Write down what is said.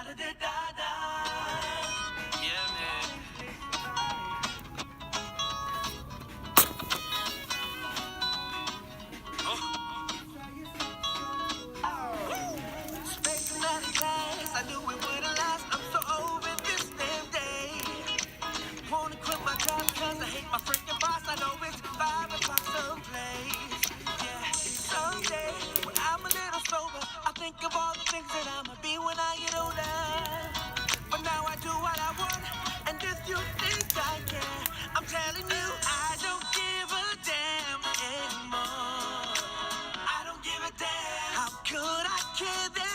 Yeah, man. Spacing out of class, I knew it wouldn't last. I'm so over this damn day. Wanna quit my job cause I hate my freaking boss. I know it's 5 o'clock someplace. Yeah, someday when I'm a little sober, I think of all the things that I'ma be when I get older. But now I do what I want, and if you think I care, I'm telling you I don't give a damn anymore. I don't give a damn. How could I care?